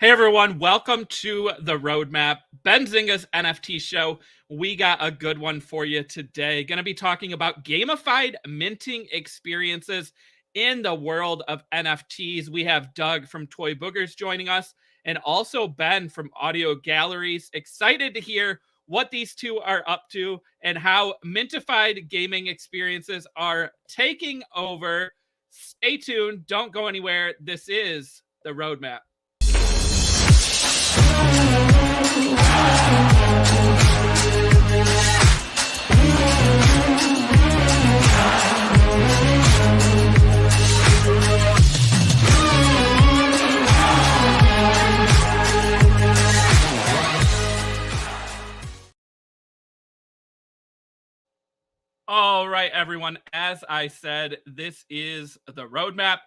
Hey everyone, welcome to the Roadmap, Benzinga's NFT show. We got a good one for you today. Going to be talking about gamified minting experiences in the world of NFTs. We have Doug from Toy Boogers joining us and also Ben from Audio Galleries. Excited to hear what these two are up to and how mintified gaming experiences are taking over. Stay tuned. Don't go anywhere. This is the Roadmap. All right, everyone. As I said, this is the Roadmap,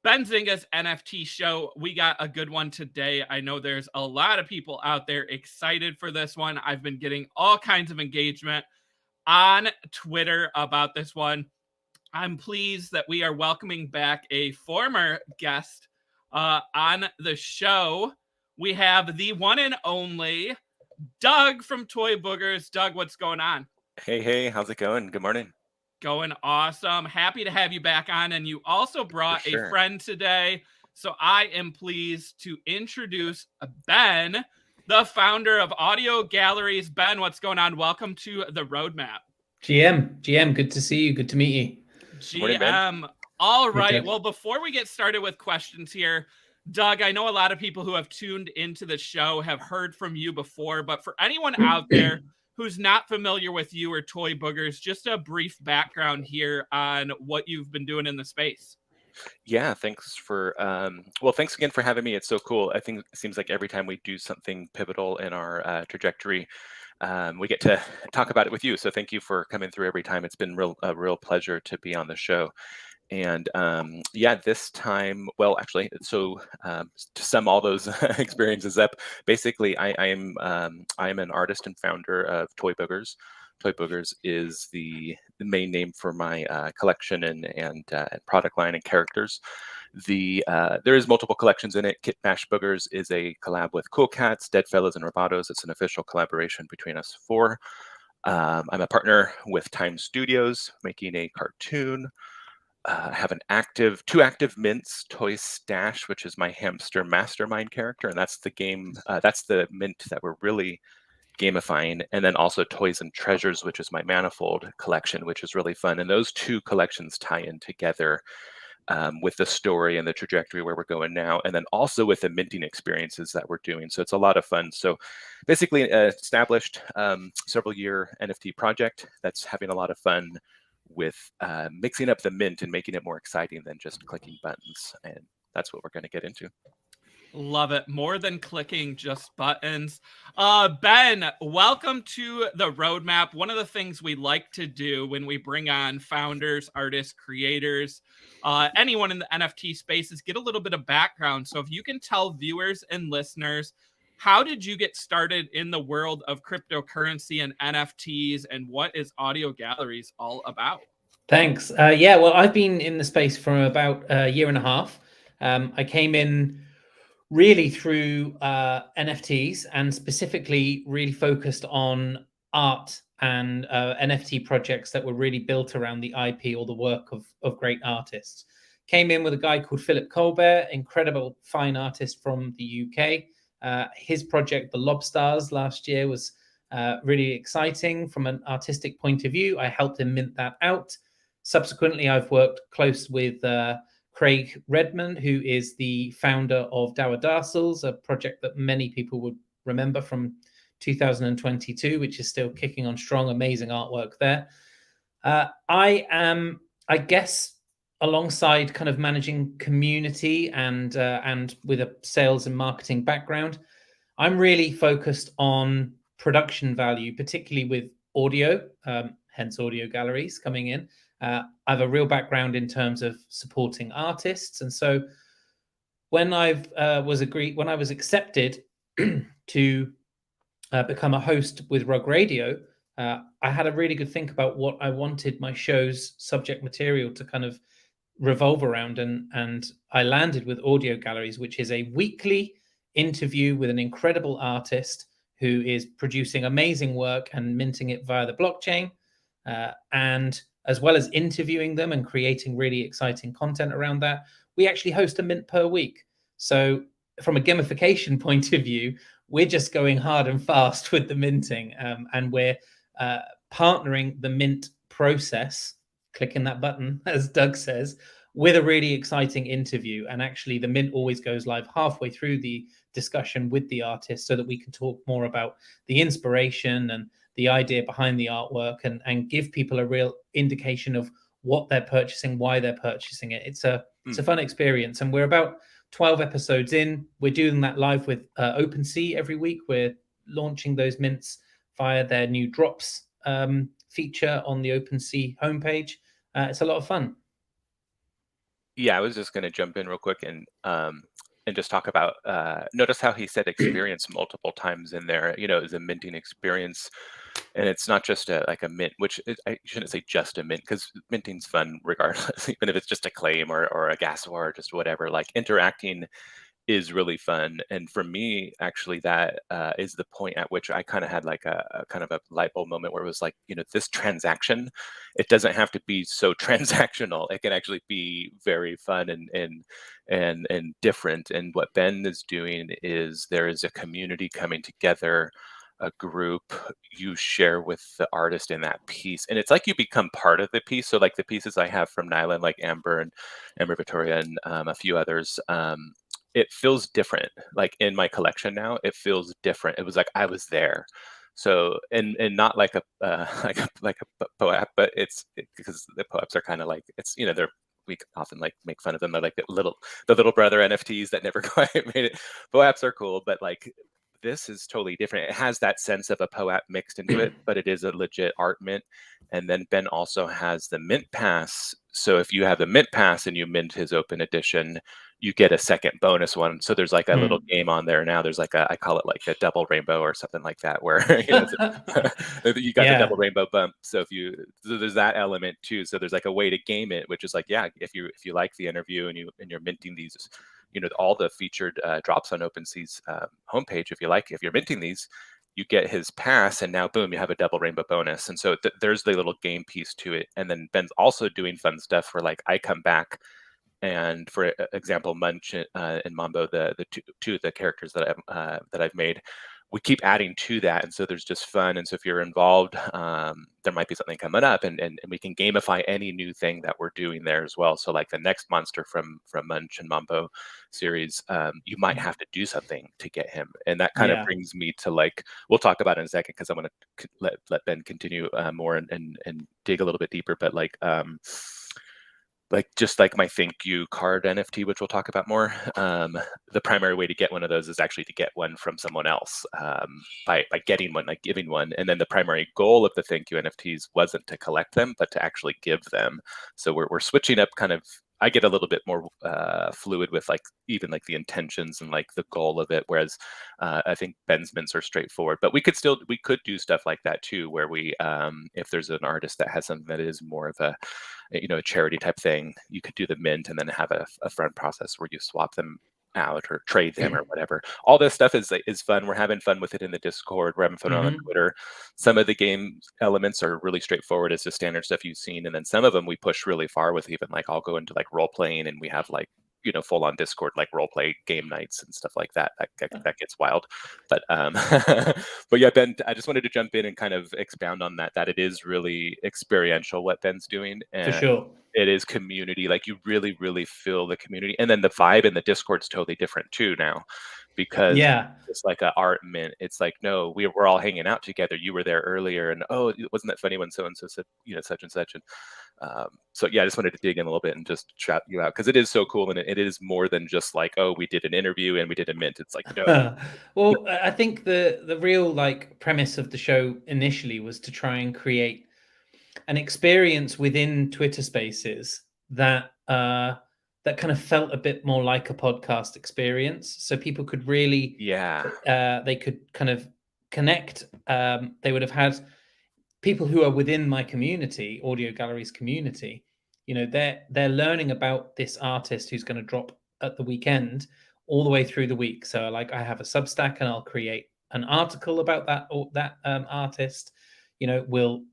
Benzinga's NFT show. We got a good one today. I know there's a lot of people out there excited for this one. I've been getting all kinds of engagement on Twitter about this one. I'm pleased that we are welcoming back a former guest on the show. We have the one and only Doug from Toy Boogers. Doug, what's going on? Hey, how's it going? Good morning. Going awesome. Happy to have you back on. And you also brought a friend today. So I am pleased to introduce Ben, the founder of Audio Galleries. Ben, what's going on? Welcome to the Roadmap. GM, good to see you. Good to meet you. GM. All right. Well, before we get started with questions here, Doug, I know a lot of people who have tuned into the show have heard from you before, but for anyone out there who's not familiar with you or Toy Boogers, just a brief background here on what you've been doing in the space. Yeah, thanks for, thanks again for having me. It's so cool. I think it seems like every time we do something pivotal in our trajectory, we get to talk about it with you. So thank you for coming through every time. It's been a real pleasure to be on the show. And this time, to sum all those experiences up, basically, I am an artist and founder of Toy Boogers. Toy Boogers is the main name for my collection and product line and characters. There is multiple collections in it. Kit Bash Boogers is a collab with Cool Cats, Deadfellas, and Robotos. It's an official collaboration between us four. I'm a partner with Time Studios, making a cartoon. I have two active mints, Toy Stash, which is my hamster mastermind character, and that's the game. That's the mint that we're really gamifying, and then also Toys and Treasures, which is my manifold collection, which is really fun. And those two collections tie in together with the story and the trajectory where we're going now, and then also with the minting experiences that we're doing. So it's a lot of fun. So basically, established several year NFT project that's having a lot of fun with mixing up the mint and making it more exciting than just clicking buttons. And that's what we're going to get into. Love it. More than clicking just buttons. Ben, welcome to the Roadmap. One of the things we like to do when we bring on founders, artists, creators, anyone in the NFT space is get a little bit of background. So if you can tell viewers and listeners, how did you get started in the world of cryptocurrency and NFTs, and what is Audio Galleries all about? Thanks. I've been in the space for about a year and a half. I came in really through NFTs and specifically really focused on art and NFT projects that were really built around the IP or the work of great artists. Came in with a guy called Philip Colbert, incredible fine artist from the UK. His project, The Lobstars, last year was really exciting from an artistic point of view. I helped him mint that out. Subsequently, I've worked close with Craig Redmond, who is the founder of Dower Darcels, a project that many people would remember from 2022, which is still kicking on strong, amazing artwork there. I am, I guess, alongside kind of managing community and with a sales and marketing background, I'm really focused on production value, particularly with audio, hence Audio Galleries coming in. I have a real background in terms of supporting artists, and so when I was accepted to become a host with Rug Radio, I had a really good think about what I wanted my show's subject material to kind of revolve around, and I landed with Audio Galleries, which is a weekly interview with an incredible artist who is producing amazing work and minting it via the blockchain. And as well as interviewing them and creating really exciting content around that, we actually host a mint per week. So from a gamification point of view, we're just going hard and fast with the minting, and we're partnering the mint process, clicking that button, as Doug says, with a really exciting interview. And actually the mint always goes live halfway through the discussion with the artist so that we can talk more about the inspiration and the idea behind the artwork, and give people a real indication of what they're purchasing, why they're purchasing it. It's a fun experience. And we're about 12 episodes in. We're doing that live with OpenSea every week. We're launching those mints via their new drops feature on the OpenSea homepage. It's a lot of fun. Yeah, I was just going to jump in real quick and just talk about, notice how he said experience multiple times in there. You know, it was a minting experience. And it's not just like a mint, which I shouldn't say just a mint, because minting's fun regardless, even if it's just a claim or a gas or just whatever. Like interacting is really fun. And for me, actually, that is the point at which I kind of had like a kind of a light bulb moment where it was like, you know, this transaction, it doesn't have to be so transactional. It can actually be very fun and different. And what Ben is doing is there is a community coming together, a group you share with the artist in that piece, and it's like you become part of the piece. So like the pieces I have from Nyland, like Amber Victoria and a few others, it feels different. Like in my collection now, it feels different. It was like I was there. So and not like a like a POAP, but because the POAPs are kind of like, it's, you know, we often like make fun of them. They're like the little brother NFTs that never quite made it. POAPs are cool, but like this is totally different. It has that sense of a POAP mixed into it, but it is a legit art mint. And then Ben also has the mint pass. So if you have the mint pass and you mint his open edition, you get a second bonus one. So there's like a little game on there now. There's like I call it like a double rainbow or something like that, where you know, you got the double rainbow bump. So so there's that element too. So there's like a way to game it, which is like, yeah, if you like the interview and you're minting these, you know, all the featured drops on OpenSea's homepage, if you're minting these, you get his pass, and now boom, you have a double rainbow bonus. And so there's the little game piece to it. And then Ben's also doing fun stuff where like I come back, and for example, Munch and Mambo, the two of the characters that I've made, we keep adding to that. And so there's just fun. And so if you're involved, there might be something coming up, and we can gamify any new thing that we're doing there as well. So like the next monster from Munch and Mambo series, you might have to do something to get him. And that kind of brings me to, like, we'll talk about it in a second, because I want to let Ben continue more and dig a little bit deeper. But like just like my thank you card NFT, which we'll talk about more, the primary way to get one of those is actually to get one from someone else, by getting one, like giving one. And then the primary goal of the thank you NFTs wasn't to collect them, but to actually give them. So we're switching up kind of, I get a little bit more fluid with like even like the intentions and like the goal of it. Whereas I think Ben's mints are straightforward, but we could do stuff like that too, where we, if there's an artist that has something that is more of a, you know, a charity type thing, you could do the mint and then have a front process where you swap them out or trade them or whatever. All this stuff is fun. We're having fun with it in the Discord. We're having fun on Twitter. Some of the game elements are really straightforward. It's the standard stuff you've seen. And then some of them we push really far with, even like I'll go into like role playing, and we have like, you know, full on Discord, like role play game nights and stuff like that. That gets wild. But but yeah, Ben, I just wanted to jump in and kind of expound on that it is really experiential what Ben's doing. And for sure, it is community. Like you really, really feel the community. And then the vibe in the Discord's totally different too now, because it's like a art mint. It's like, no, we're all hanging out together. You were there earlier, and oh, wasn't that funny when so and so said, you know, such and such. And so yeah, I just wanted to dig in a little bit and just shout you out, because it is so cool, and it is more than just like, oh, we did an interview and we did a mint. It's like, no. Well, I think the real like premise of the show initially was to try and create an experience within Twitter Spaces that that kind of felt a bit more like a podcast experience, so people could really, they could kind of connect. They would have had people who are within my community, Audio Galleries community. You know, they're learning about this artist who's going to drop at the weekend, all the way through the week. So like I have a Substack and I'll create an article about that artist. We'll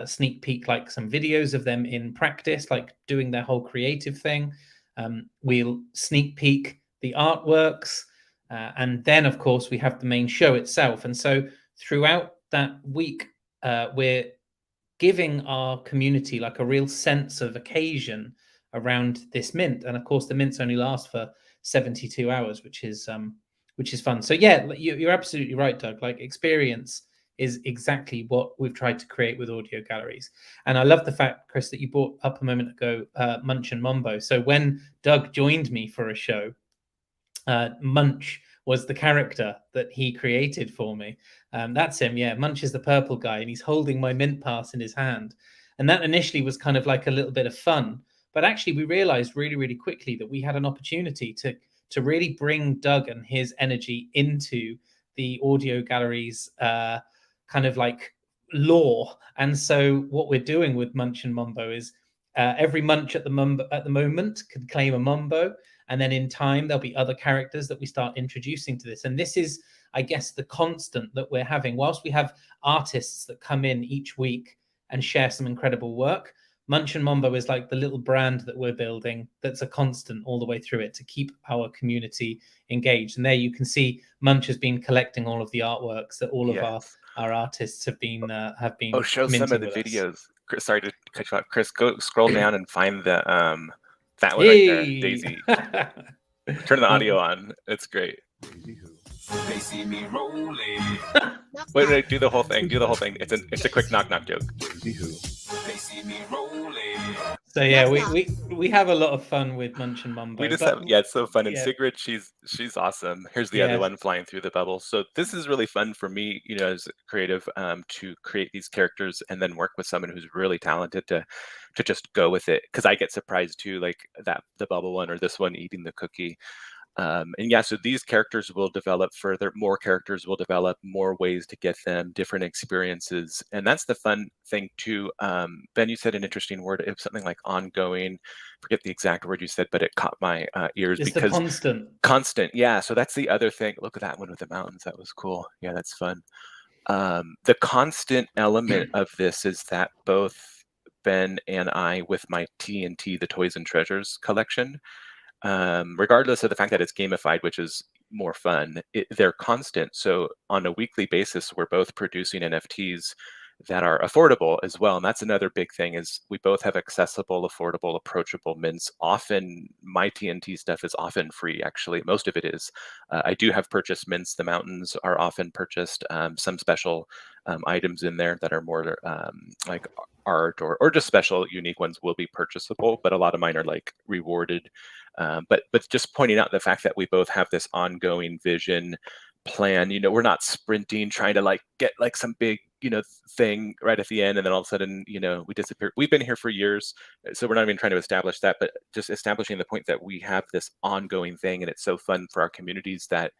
sneak peek like some videos of them in practice, like doing their whole creative thing. We'll sneak peek the artworks, and then of course we have the main show itself. And so throughout that week, we're giving our community like a real sense of occasion around this mint. And of course the mints only last for 72 hours, which is fun. So yeah, you're absolutely right, Doug. Like, experience is exactly what we've tried to create with audio galleries. And I love the fact, Chris, that you brought up a moment ago Munch and Mombo. So when Doug joined me for a show, Munch was the character that he created for me. That's him. Yeah, Munch is the purple guy, and he's holding my mint pass in his hand. And that initially was kind of like a little bit of fun, but actually we realized really, really quickly that we had an opportunity to really bring Doug and his energy into the audio galleries kind of like lore. And so what we're doing with Munch and Mombo is every Munch at the moment can claim a Mombo. And then in time, there'll be other characters that we start introducing to this. And this is, I guess, the constant that we're having. Whilst we have artists that come in each week and share some incredible work, Munch and Mombo is like the little brand that we're building that's a constant all the way through it to keep our community engaged. And there you can see Munch has been collecting all of the artworks that all of our artists have been Oh, show some of the videos. Chris, sorry to cut you off. Chris, go scroll down and find the that one right there, Daisy. Turn the audio on. It's great. They see me rolling. Wait, do the whole thing. Do the whole thing. It's a quick knock joke. They see me rolling. So yeah, we have a lot of fun with Munch and Mombo. We just have, it's so fun. And Sigrid, she's awesome. Here's the other one flying through the bubble. So this is really fun for me, as a creative, to create these characters and then work with someone who's really talented to just go with it. Because I get surprised too, like the bubble one or this one eating the cookie. So these characters will develop further, more characters will develop, more ways to get them, different experiences. And that's the fun thing too. Ben, you said an interesting word. It was something like ongoing. Forget the exact word you said, but it caught my ears. It's because the constant. Yeah. So that's the other thing. Look at that one with the mountains. That was cool. Yeah, that's fun. The constant element of this is that both Ben and I, with my TNT, the Toys and Treasures collection, regardless of the fact that it's gamified, which is more fun, they're constant. So on a weekly basis, we're both producing NFTs that are affordable as well. And that's another big thing, is we both have accessible, affordable, approachable mints. Often my TNT stuff is often free, actually. Most of it is. I do have purchased mints. The mountains are often purchased. Some special items in there that are more like art or just special unique ones will be purchasable, but a lot of mine are like rewarded. But just pointing out the fact that we both have this ongoing vision plan. We're not sprinting trying to like get like some big thing right at the end and then all of a sudden we disappear. We've been here for years, so we're not even trying to establish that, but just establishing the point that we have this ongoing thing. And it's so fun for our communities that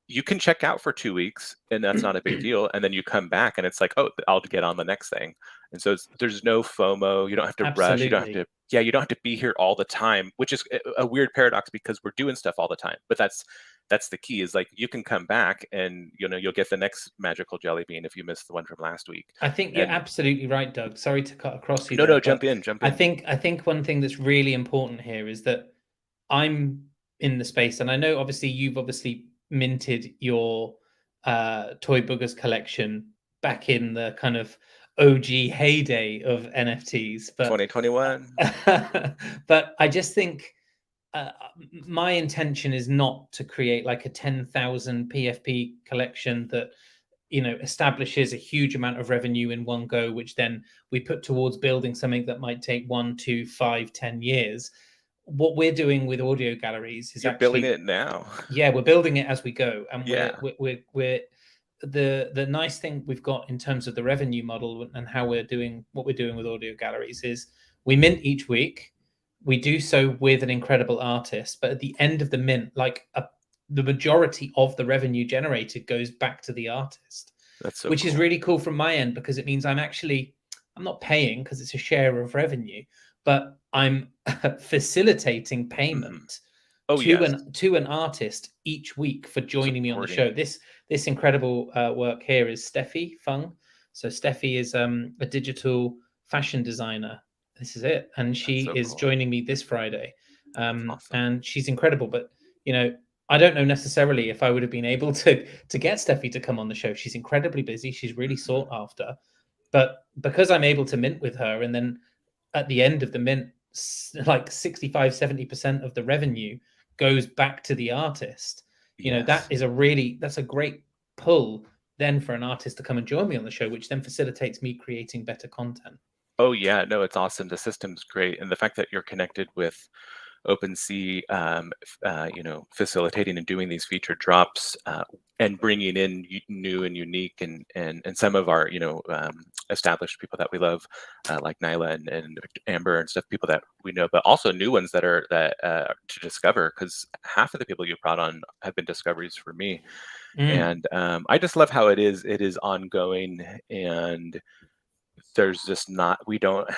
you can check out for 2 weeks and that's not a big deal, and then you come back and it's like, oh, I'll get on the next thing. And so there's no FOMO. You don't have to rush. You don't have to you don't have to be here all the time, which is a weird paradox because we're doing stuff all the time. But that's the key, is like you can come back and you'll get the next magical jelly bean if you missed the one from last week. I think you're absolutely right, Doug. Sorry to cut across you. No, jump in. I think one thing that's really important here is that I'm in the space, and I know obviously you've minted your Toy Boogers collection back in the kind of OG heyday of NFTs, but 2021. But I just think my intention is not to create like a 10,000 PFP collection that establishes a huge amount of revenue in one go, which then we put towards building something that might take 1, 2, 5, 10 years. What we're doing with audio galleries is building it now. Yeah, we're building it as we go, and we're the nice thing we've got in terms of the revenue model and how we're doing what we're doing with audio galleries is we mint each week. We do so with an incredible artist, but at the end of the mint, the majority of the revenue generated goes back to the artist. That's so which cool. is really cool from my end, because it means I'm not paying because it's a share of revenue, but I'm facilitating payment Oh, yes. to an artist each week for joining me on the show. Supporting. This incredible work here is Steffi Fung. So Steffi is a digital fashion designer. This is it, and she so is cool. joining me this Friday. Awesome. And she's incredible. But you know, I don't know necessarily if I would have been able to get Steffi to come on the show. She's incredibly busy. She's really sought after. But because I'm able to mint with her, and then at the end of the mint, like 65-70% of the revenue goes back to the artist. You know, Yes. that's a great pull then for an artist to come and join me on the show, which then facilitates me creating better content. Oh, yeah. No, it's awesome. The system's great. And the fact that you're connected with OpenSea, you know, facilitating and doing these featured drops and bringing in new and unique and some of our, you know, established people that we love, like Nyla and Amber and stuff, people that we know, but also new ones that are to discover, because half of the people you brought on have been discoveries for me. And I just love how it is ongoing, and there's just not,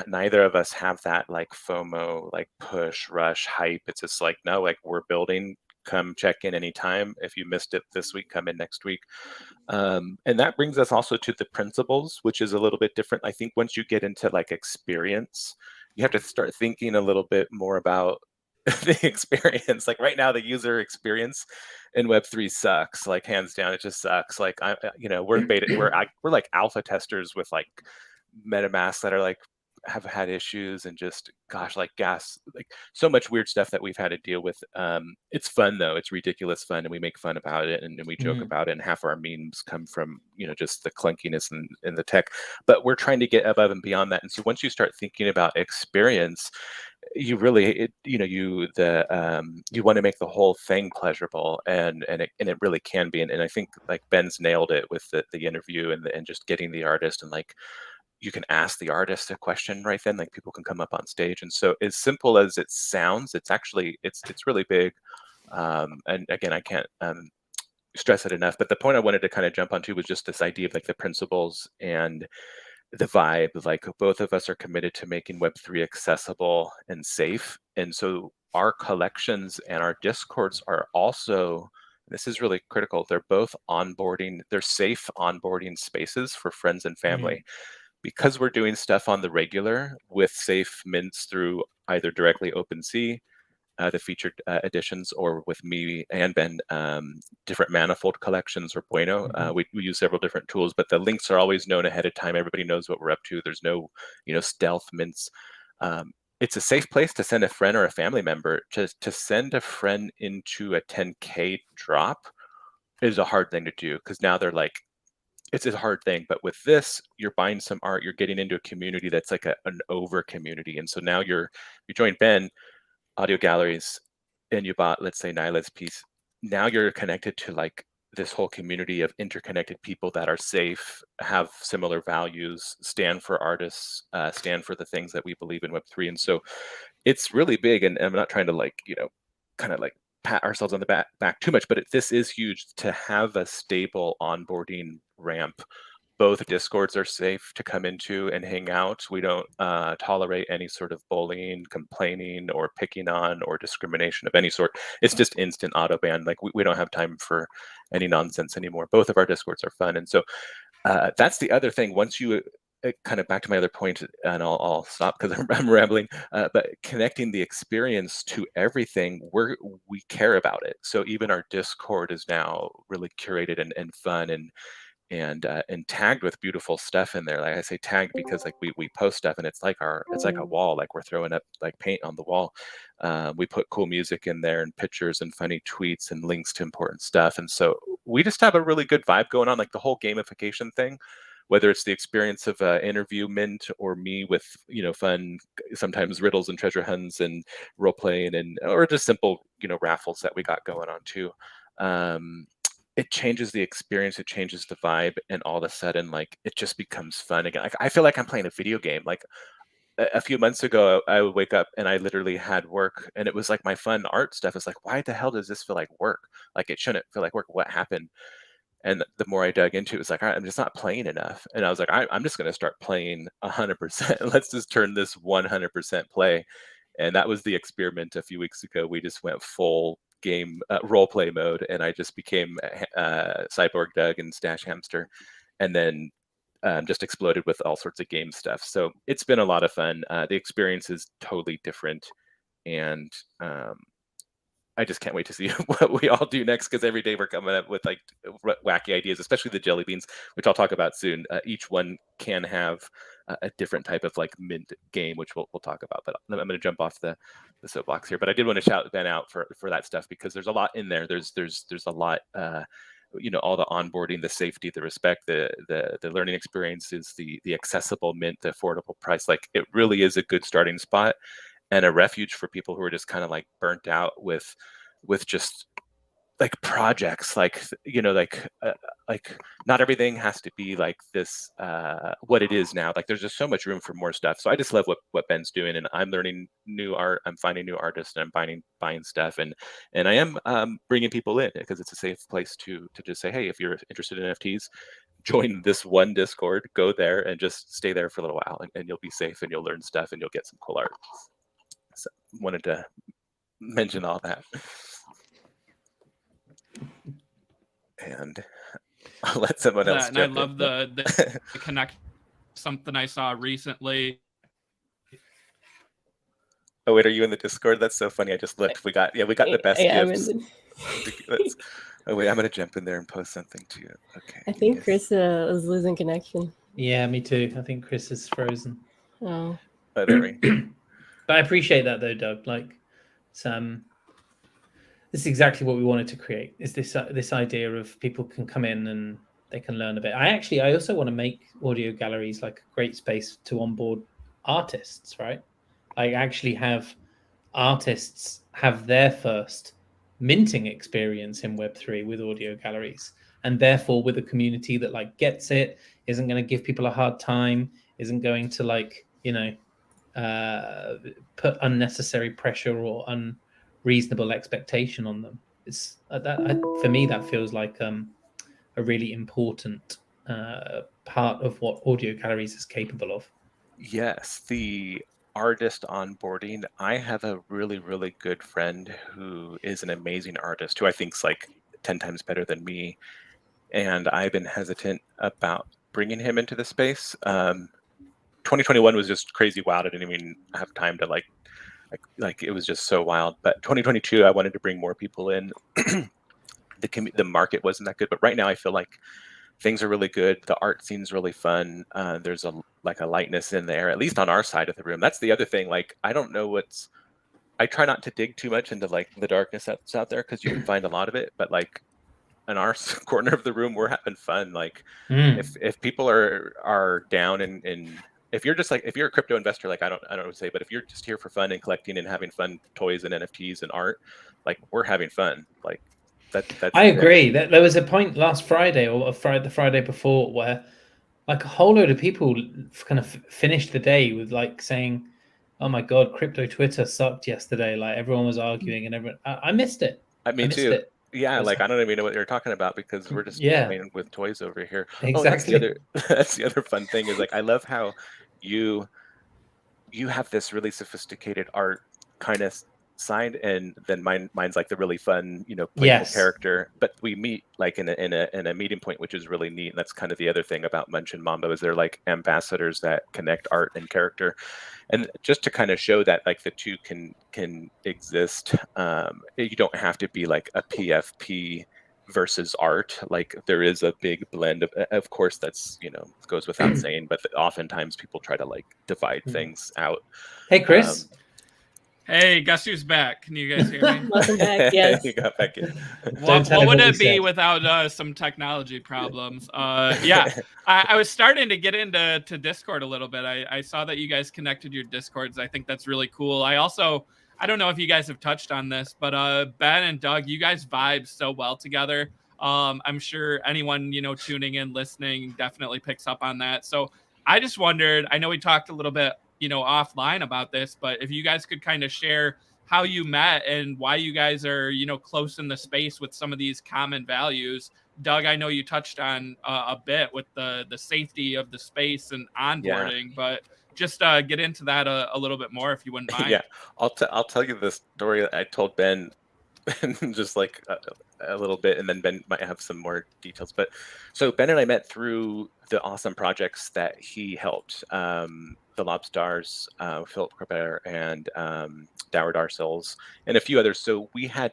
neither of us have that like FOMO, like push, rush, hype. It's just like, no, like we're building, come check in anytime. If you missed it this week, come in next week. And that brings us also to the principles, which is a little bit different. I think once you get into like experience, you have to start thinking a little bit more about the experience. Like right now, the user experience in Web3 sucks, like hands down. It just sucks. Like you know, we're like alpha testers with like MetaMask that are like have had issues, and just gosh, like so much weird stuff that we've had to deal with. It's fun though. It's ridiculous fun, and we make fun about it, and we joke about it, and half our memes come from, you know, just the clunkiness in the tech. But we're trying to get above and beyond that. And so once you start thinking about experience, you really, you know, you want to make the whole thing pleasurable, and it really can be. And I think like Ben's nailed it with the interview and just getting the artist, and like you can ask the artist a question right then, like people can come up on stage. And so as simple as it sounds, it's actually it's really big. And again, I can't stress it enough, but the point I wanted to kind of jump onto was just this idea of like the principles and the vibe. Like both of us are committed to making Web3 accessible and safe. And so our collections and our discords are also, this is really critical, they're both onboarding, they're safe onboarding spaces for friends and family. Because we're doing stuff on the regular with safe mints through either directly OpenSea, the featured editions, or with me and Ben, different manifold collections or Bueno. We use several different tools, but the links are always known ahead of time. Everybody knows what we're up to. There's no, you know, stealth mints. It's a safe place to send a friend or a family member. To send a friend into a 10K drop is a hard thing to do, because now they're like, it's a hard thing. But with this, you're buying some art, you're getting into a community that's like an over community. And so now you join Ben Audio Galleries, and you bought, let's say, Nyla's piece. Now you're connected to like this whole community of interconnected people that are safe, have similar values, stand for artists, stand for the things that we believe in Web3. And so it's really big. And I'm not trying to like, you know, kind of like pat ourselves on the back too much, but this is huge to have a stable onboarding ramp. Both discords are safe to come into and hang out. We don't tolerate any sort of bullying, complaining, or picking on, or discrimination of any sort. It's just instant auto ban. Like we don't have time for any nonsense anymore. Both of our discords are fun. And so that's the other thing. Once you kind of back to my other point, and I'll stop because I'm rambling, but connecting the experience to everything, we care about it. So even our Discord is now really curated and fun and tagged with beautiful stuff in there. Like I say tagged because like we post stuff, and it's like a wall, like we're throwing up like paint on the wall. We put cool music in there and pictures and funny tweets and links to important stuff. And so we just have a really good vibe going on, like the whole gamification thing, whether it's the experience of interview mint, or me with, you know, fun, sometimes riddles and treasure hunts and role playing, and or just simple, you know, raffles that we got going on too. It changes the experience, it changes the vibe, and all of a sudden, like, it just becomes fun again. Like, I feel like I'm playing a video game. Like a few months ago, I would wake up and I literally had work, and it was like my fun art stuff. It's like, why the hell does this feel like work? Like, it shouldn't feel like work. What happened? And the more I dug into it, was like, all right, I'm just not playing enough. And I was like, I'm just going to start playing 100%. Let's just turn this 100% play. And that was the experiment a few weeks ago. We just went full game role play mode, and I just became Cyborg Doug and Stash Hamster, and then just exploded with all sorts of game stuff. So it's been a lot of fun. The experience is totally different, and I just can't wait to see what we all do next, because every day we're coming up with like wacky ideas, especially the jelly beans, which I'll talk about soon. Each one can have a different type of like mint game, which we'll talk about. But I'm going to jump off the soapbox here. But I did want to shout Ben out for that stuff, because there's a lot in there. There's a lot. All the onboarding, the safety, the respect, the learning experiences, the accessible mint, the affordable price. Like, it really is a good starting spot and a refuge for people who are just kind of like burnt out with just like projects, like not everything has to be like this what it is now. Like, there's just so much room for more stuff. So I just love what Ben's doing, and I'm learning new art, I'm finding new artists, and I'm buying stuff, and I am bringing people in, because it's a safe place to just say, hey, if you're interested in NFTs, join this one Discord, go there and just stay there for a little while, and you'll be safe, and you'll learn stuff, and you'll get some cool art. So wanted to mention all that. And I'll let someone else jump in. I love the connect, something I saw recently. Oh wait, are you in the Discord? That's so funny. I just looked. We got the best gifts. Oh wait, I'm gonna jump in there and post something to you. Okay. I think Chris is losing connection. Yeah, me too. I think Chris is frozen. Oh. Oh, there we go. But I appreciate that though, Doug. Like, this is exactly what we wanted to create. Is this idea of people can come in and they can learn a bit. I also want to make audio galleries like a great space to onboard artists, right? I actually have artists have their first minting experience in Web3 with audio galleries, and therefore with a community that like gets it, isn't going to give people a hard time, isn't going to like, put unnecessary pressure or unreasonable expectation on them. It's for me, that feels like a really important part of what audio galleries is capable of. Yes, the artist onboarding. I have a really, really good friend who is an amazing artist who I think is like 10 times better than me. And I've been hesitant about bringing him into the space. 2021 was just crazy wild. I didn't even have time to like it was just so wild. But 2022, I wanted to bring more people in. The market wasn't that good, but right now I feel like things are really good. The art scene's really fun. There's a lightness in there, at least on our side of the room. That's the other thing. Like, I don't know I try not to dig too much into like the darkness that's out there, because you can find a lot of it. But like in our corner of the room, we're having fun. Like if people are down and if you're just like, if you're a crypto investor, like I don't know what to say, but if you're just here for fun and collecting and having fun toys and NFTs and art, like we're having fun. Like that's I agree. That there was a point last Friday or the Friday before where like a whole load of people kind of finished the day with like saying, "Oh my God, crypto Twitter sucked yesterday." Like everyone was arguing and everyone. I missed it. Me too. Yeah, like I don't even know what you're talking about, because we're just playing with toys over here. Exactly. Oh, that's the other fun thing is like I love how you have this really sophisticated art kind of side, and then mine's like the really fun, playful character. But we meet like in a meeting point, which is really neat. And that's kind of the other thing about Munch and Mambo, is they're like ambassadors that connect art and character. And just to kind of show that like the two can exist, you don't have to be like a PFP versus art. Like there is a big blend of course that's goes without saying, but oftentimes people try to like divide things out. Hey Chris. Hey, guess who's back? Can you guys hear me? Welcome back. Yes. You got back in. What would it be without some technology problems? Yeah, I was starting to get into Discord a little bit. I saw that you guys connected your Discords. I think that's really cool. I don't know if you guys have touched on this, but Ben and Doug, you guys vibe so well together. I'm sure anyone tuning in, listening, definitely picks up on that. So I just wondered. I know we talked a little bit offline about this, but if you guys could kind of share how you met and why you guys are close in the space with some of these common values. Doug, I know you touched on a bit with the safety of the space and onboarding, but just get into that a little bit more if you wouldn't mind. Yeah, I'll tell you the story I told Ben just like a little bit, and then Ben might have some more details. But so Ben and I met through the awesome projects that he helped, the Lobstars, Philip Corbett, and Dower Darcels, and a few others. So we had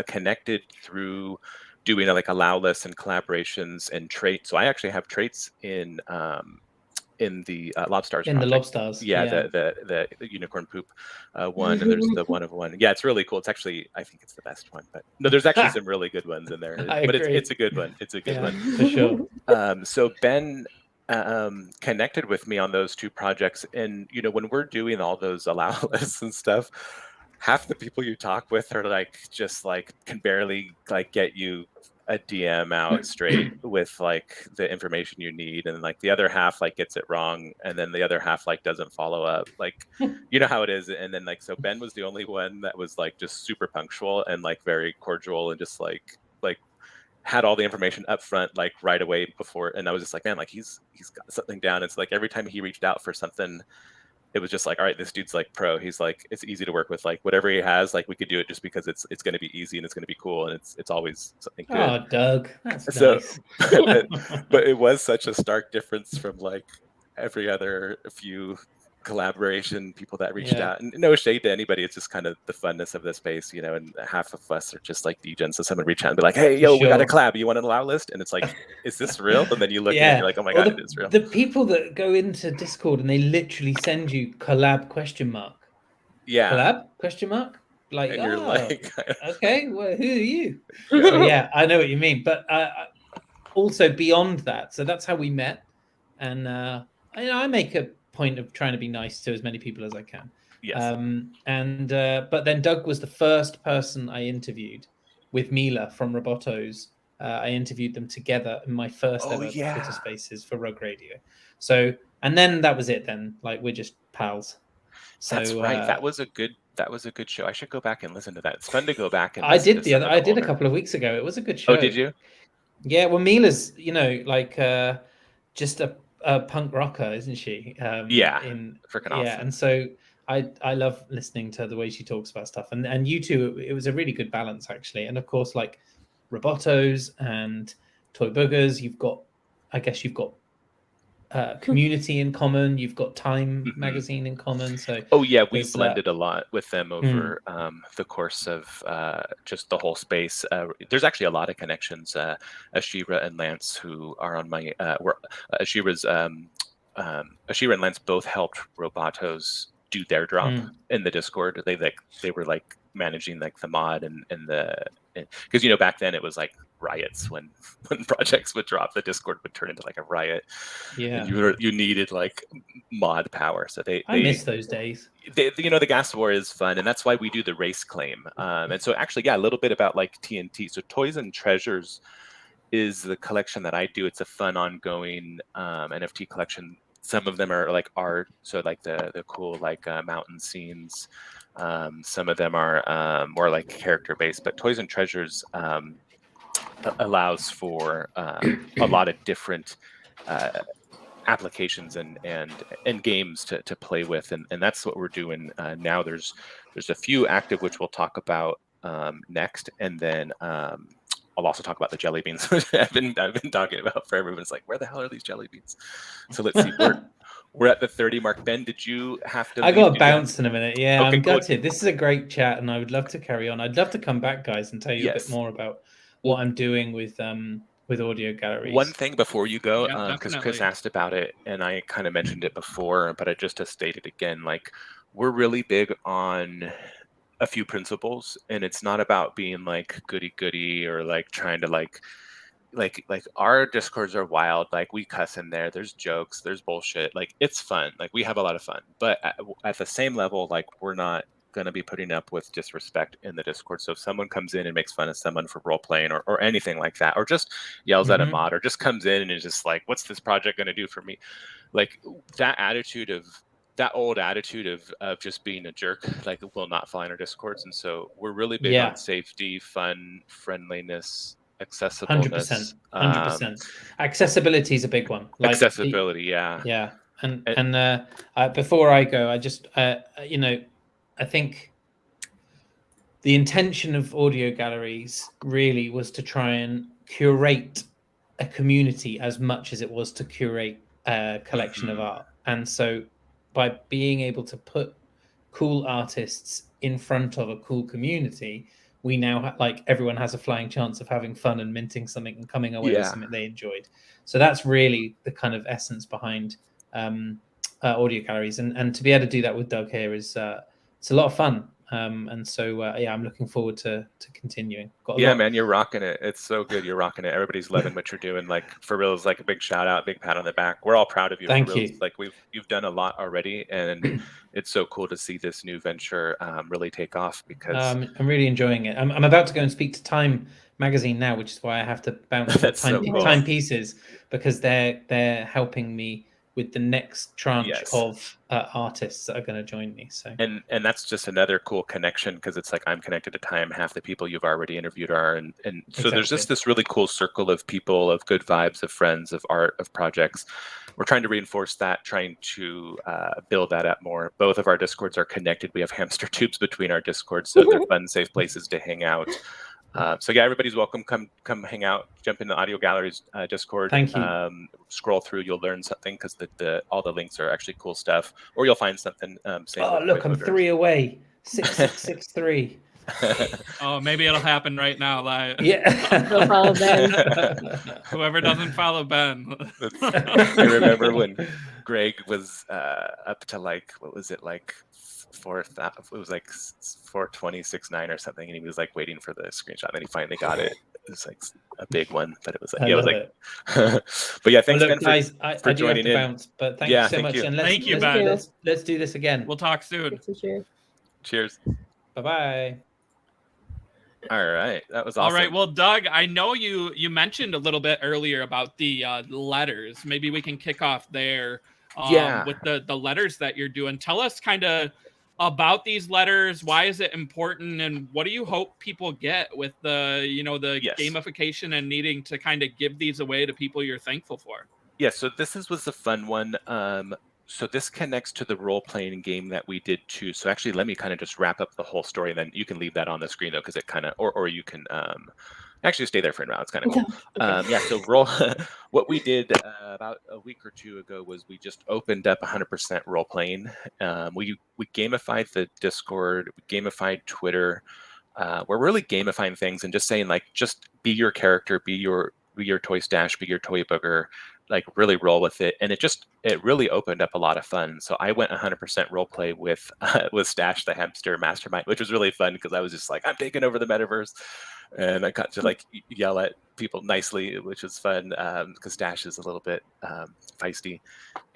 connected through doing like allow lists and collaborations and traits. So I actually have traits in the Lobstars In the project. Lobstars, Yeah, yeah. the unicorn poop one, and there's the one of one. Yeah, it's really cool. It's actually, I think it's the best one, but no, there's actually some really good ones in there. I But agree. it's a good one. It's a good Yeah, one. for sure. So Ben connected with me on those two projects, and when we're doing all those allow lists and stuff, half the people you talk with are like just like can barely like get you a DM out straight with like the information you need, and like the other half like gets it wrong, and then the other half like doesn't follow up, like you know how it is. And then like so Ben was the only one that was like just super punctual and like very cordial and just like had all the information up front like right away before, and I was just like, man, like he's got something down. It's like every time he reached out for something, it was just like, all right, this dude's like pro. He's like, it's easy to work with. Like whatever he has, like we could do it just because it's going to be easy and it's going to be cool, and it's always something good. Oh, Doug, that's So, nice. but it was such a stark difference from like every other few collaboration people that reached Yeah. out. And no shade to anybody, it's just kind of the funness of the space, and half of us are just like degens. So someone reach out and be like, hey, yo, we got a collab, you want an allow list? And it's like, is this real? And then you look and you're like, oh my god, it is real. The people that go into Discord and they literally send you collab ? Yeah. Collab ? Like, and you're like, okay, well, who are you? So, yeah, I know what you mean. But also beyond that, so that's how we met. And I make a point of trying to be nice to as many people as I can. Yes. But then Doug was the first person I interviewed with Mila from Robotos. I interviewed them together in my first ever Twitter Spaces for Rug Radio. So, and then that was it. Then, like, we're just pals. So, that's right. That was a good show. I should go back and listen to that. It's fun to go back and. I did a couple of weeks ago. It was a good show. Oh, did you? Yeah. Well, Mila's, like just a punk rocker, isn't she? Yeah. Freaking awesome. Yeah, and so I love listening to the way she talks about stuff, and you two, it was a really good balance actually. And of course, like Robotos and Toy Boogers, you've got community in common, you've got Time magazine in common. So we blended a lot with them over the course of just the whole space. There's actually a lot of connections. Ashira and Lance, who are on my Ashira and Lance both helped Robotos do their drop in the Discord. They were like managing like the mod and because back then it was like riots when projects would drop, the Discord would turn into like a riot. Yeah, and you needed like mod power. So I miss those days. The gas war is fun, and that's why we do the race claim. And so actually, a little bit about like TNT. So Toys and Treasures is the collection that I do. It's a fun ongoing NFT collection. Some of them are like art, so like the cool like mountain scenes. Some of them are more like character based, but Toys and Treasures allows for a lot of different applications and games to play with, and that's what we're doing now. There's a few active which we'll talk about next, and then I'll also talk about the jelly beans, which I've been talking about forever. It's like, where the hell are these jelly beans? So let's see. We're at the 30 mark. Ben, did you have to? I got to bounce in a minute. Yeah, okay, I'm gutted. This is a great chat, and I would love to carry on. I'd love to come back, guys, and tell you a bit more about what I'm doing with audio galleries. One thing before you go, because Chris asked about it, and I kind of mentioned it before, but I just to state it again, like we're really big on a few principles, and it's not about being like goody or like trying to like our Discords are wild. Like we cuss in there, there's jokes, there's bullshit, like it's fun, like we have a lot of fun, but at the same level, like we're not going to be putting up with disrespect in the Discord. So if someone comes in and makes fun of someone for role playing or anything like that, or just yells at a mod, or just comes in and is just like, what's this project going to do for me? Like that old attitude of just being a jerk, like will not fly in our Discords. And so we're really big on safety, fun, friendliness, accessibleness. 100%. Accessibility is a big one. Like accessibility, yeah. And before I go, I just I think the intention of audio galleries really was to try and curate a community as much as it was to curate a collection of art. And so by being able to put cool artists in front of a cool community, we now like everyone has a flying chance of having fun and minting something and coming away with something they enjoyed. So that's really the kind of essence behind audio galleries, and to be able to do that with Doug here is it's a lot of fun. And so yeah, I'm looking forward to continuing. Man, you're rocking it. It's so good. You're rocking it. Everybody's loving what you're doing. Like, for real, is like a big shout out, big pat on the back. We're all proud of you. Thank for real. you. Like, you've done a lot already, and it's so cool to see this new venture really take off, because I'm really enjoying it. I'm about to go and speak to Time magazine now, which is why I have to bounce the time pieces, because they're helping me with the next tranche of artists that are going to join me. So and that's just another cool connection, because it's like I'm connected to Time. Half the people you've already interviewed are, and so there's just this really cool circle of people, of good vibes, of friends, of art, of projects. We're trying to reinforce that, trying to build that up more. Both of our Discords are connected. We have hamster tubes between our Discords, so they're fun, safe places to hang out. So yeah, everybody's welcome. Come hang out. Jump in the Audio Galleries Discord. Thank you. Scroll through, you'll learn something, because all the links are actually cool stuff, or you'll find something. Oh, look, I'm 3 away. 6663. Oh, maybe it'll happen right now live. Yeah. Go follow Ben. Whoever doesn't follow Ben. I remember when Greg was up to like, what was it, like fourth? It was like 42069 or something, and he was like waiting for the screenshot. And then he finally got it. It was like a big one, but it was like, but yeah, thanks, Ben, guys, for I do have joining to in. bounce, but thank you so much. And thank you, Ben. Let's do this again. We'll talk soon. Cheers. Bye-bye. All right, that was awesome. All right, well, Doug, I know you mentioned a little bit earlier about the letters. Maybe we can kick off there with the letters that you're doing. Tell us kind of about these letters. Why is it important, and what do you hope people get with the gamification and needing to kind of give these away to people you're thankful for? Yeah, so this was a fun one. So this connects to the role-playing game that we did too. So actually, let me kind of just wrap up the whole story, and then you can leave that on the screen though, because it kind of, or you can actually stay there for now. It's kind of cool. Yeah, so what we did about a week or two ago was we just opened up 100% role-playing. We gamified the Discord, we gamified Twitter. We're really gamifying things and just saying, like, just be your character, be your toy stash, be your toy booger, like really roll with it. And it really opened up a lot of fun. So I went 100% role play with Stash the Hamster Mastermind, which was really fun, because I was just like, I'm taking over the metaverse. And I got to like yell at people nicely, which was fun, because Stash is a little bit feisty.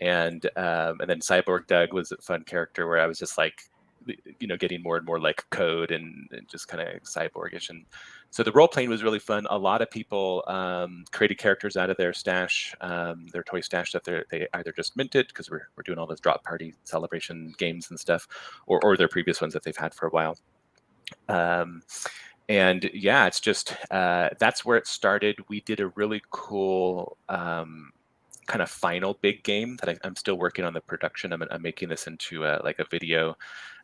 And then Cyborg Doug was a fun character where I was just like, getting more and more like code and just kind of cyborgish. And so the role playing was really fun. A lot of people created characters out of their stash, their toy stash that they either just minted, because we're doing all those drop party celebration games and stuff, or their previous ones that they've had for a while. And yeah, it's just that's where it started. We did a really cool kind of final big game that I'm still working on the production. I'm making this into like a video,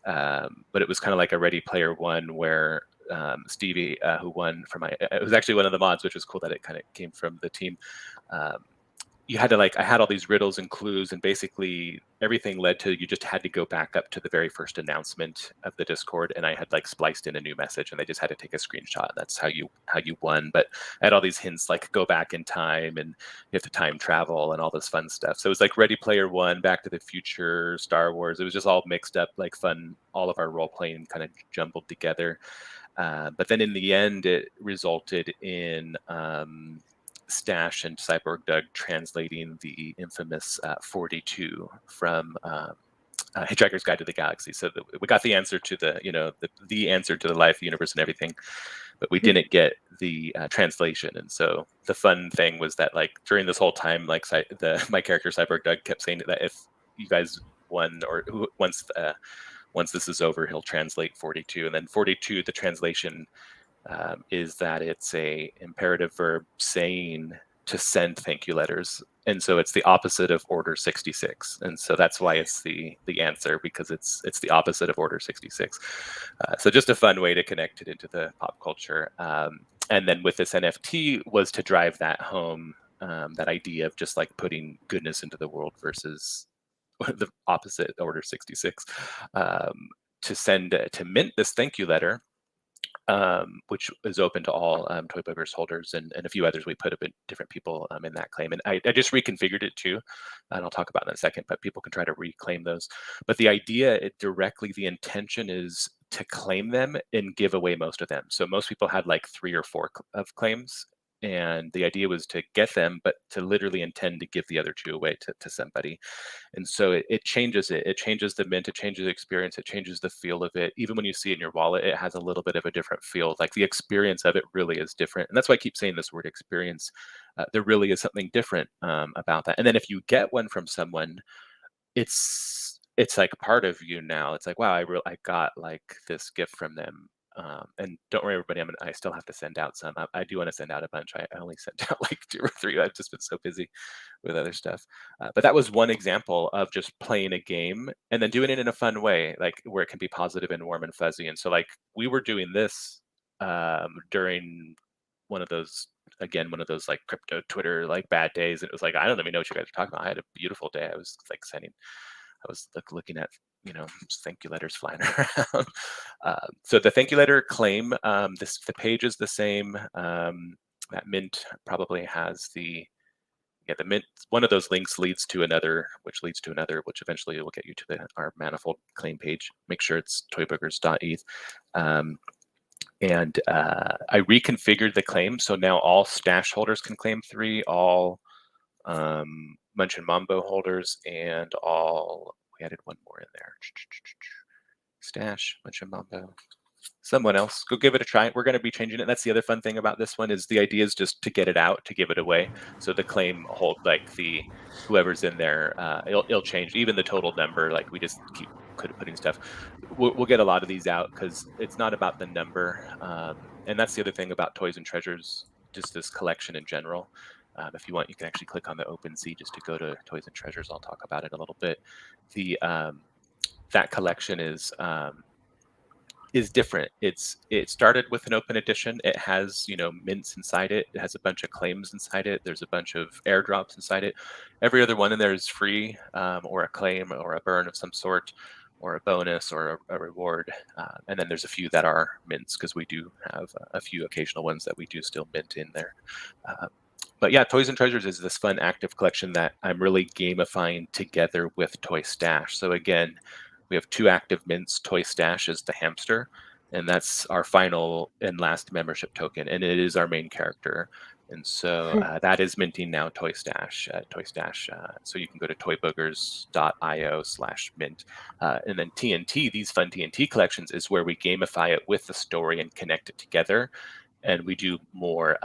but it was kind of like a Ready Player One, where Stevie, who won for it was actually one of the mods, which was cool that it kind of came from the team. You had to I had all these riddles and clues, and basically everything led to, you just had to go back up to the very first announcement of the Discord, and I had spliced in a new message, and they just had to take a screenshot. That's how you won. But I had all these hints, like go back in time, and you have to time travel, and all this fun stuff. So it was like Ready Player One, Back to the Future, Star Wars. It was just all mixed up, like fun. All of our role playing kind of jumbled together. But then in the end, it resulted in Stash and Cyborg Doug translating the infamous 42 from Hitchhiker's Guide to the Galaxy. So we got the answer to the answer to the life, the universe, and everything, but we didn't get the translation. And so the fun thing was that during this whole time, my character Cyborg Doug kept saying that if you guys won, or once this is over, he'll translate 42, and then 42, the translation is that it's a imperative verb saying to send thank you letters. And so it's the opposite of Order 66. And so that's why it's the answer, because it's the opposite of Order 66. So just a fun way to connect it into the pop culture. And then with this NFT was to drive that home, that idea of just like putting goodness into the world versus the opposite, Order 66, to mint this thank you letter, which is open to all Toy Boogers holders and a few others. We put a bit different people in that claim. And I just reconfigured it too, and I'll talk about it in a second, but people can try to reclaim those. But the idea, the intention is to claim them and give away most of them. So most people had like 3 or 4 of claims. And the idea was to get them, but to literally intend to give the other 2 away to somebody. And so it changes it. It changes the mint. It changes the experience. It changes the feel of it. Even when you see it in your wallet, it has a little bit of a different feel. Like the experience of it really is different. And that's why I keep saying this word experience. There really is something different about that. And then if you get one from someone, it's like part of you now. It's like, wow, I got like this gift from them. And don't worry, everybody, I still have to send out some. I do want to send out a bunch. I only sent out like 2 or 3. I've just been so busy with other stuff. But that was one example of just playing a game and then doing it in a fun way, like where it can be positive and warm and fuzzy. And so like we were doing this during one of those like crypto Twitter like bad days. And it was like, I don't even know what you guys are talking about. I had a beautiful day. I was like looking at, thank you letters flying around. So the thank you letter claim, the page is the same. That mint probably has the mint. One of those links leads to another, which eventually will get you to our manifold claim page. Make sure it's toyboogers.eth. And I reconfigured the claim, so now all stash holders can claim 3, all Munch and Mambo holders, and all. We added one more in there. Stash, Munch and Mambo. Someone else, go give it a try. We're going to be changing it. That's the other fun thing about this one, is the idea is just to get it out, to give it away. So the claim hold, like whoever's in there, it'll change. Even the total number, like we just keep putting stuff. We'll get a lot of these out because it's not about the number. And that's the other thing about Toys and Treasures, just this collection in general. If you want, you can actually click on the OpenSea just to go to Toys and Treasures. I'll talk about it a little bit. That collection is different. It started with an open edition. It has mints inside it. It has a bunch of claims inside it. There's a bunch of airdrops inside it. Every other one in there is free, or a claim or a burn of some sort, or a bonus or a reward. And then there's a few that are mints, because we do have a few occasional ones that we do still mint in there. But yeah, Toys and Treasures is this fun active collection that I'm really gamifying together with Toy Stash. So again, we have 2 active mints. Toy Stash is the hamster, and that's our final and last membership token, and it is our main character. And so that is minting now, Toy Stash. So you can go to toyboogers.io/mint. And then TNT, these fun TNT collections is where we gamify it with the story and connect it together. And we do more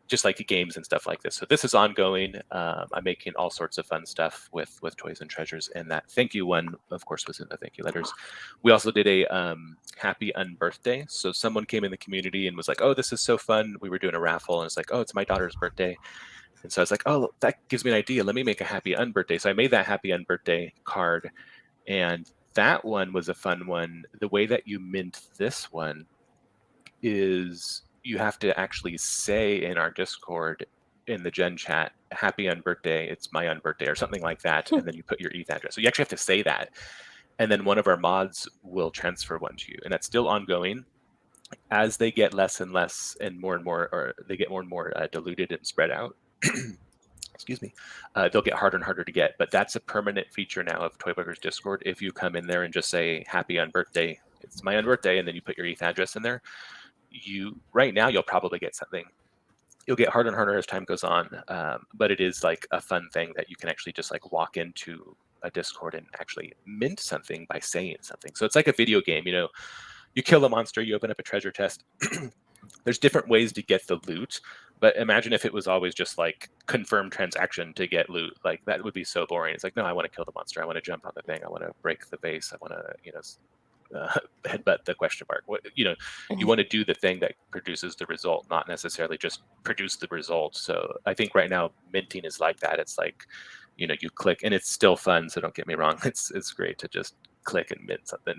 just like games and stuff like this. So this is ongoing. I'm making all sorts of fun stuff with Toys and Treasures, and that thank you one, of course, was in the thank you letters. We also did a happy unbirthday. So someone came in the community and was like, "Oh, this is so fun." We were doing a raffle, and it's like, "Oh, it's my daughter's birthday." And so I was like, "Oh, that gives me an idea. Let me make a happy unbirthday." So I made that happy unbirthday card, and that one was a fun one. The way that you mint this one is you have to actually say in our Discord in the Gen chat, "Happy unbirthday, it's my unbirthday," or something like that. And then you put your ETH address. So you actually have to say that. And then one of our mods will transfer one to you. And that's still ongoing. As they get less and less and more, or they get more and more diluted and spread out, excuse me, they'll get harder and harder to get. But that's a permanent feature now of Toy Boogers Discord. If you come in there and just say, "Happy unbirthday, it's my unbirthday," and then you put your ETH address in there, right now you'll probably get something. You'll get harder and harder as time goes on, but it is like a fun thing that you can actually just like walk into a Discord and actually mint something by saying something. So it's like a video game. You kill a monster, you open up a treasure chest. There's different ways to get the loot, but imagine if it was always just like confirm transaction to get loot. Like that would be so boring. It's like, no, I want to kill the monster. I want to jump on the thing. I want to break the base. I want to headbutt the question mark. What, you want to do the thing that produces the result, not necessarily just produce the result. So I think right now minting is like that. It's like, you click, and it's still fun. So don't get me wrong. It's great to just click and mint something.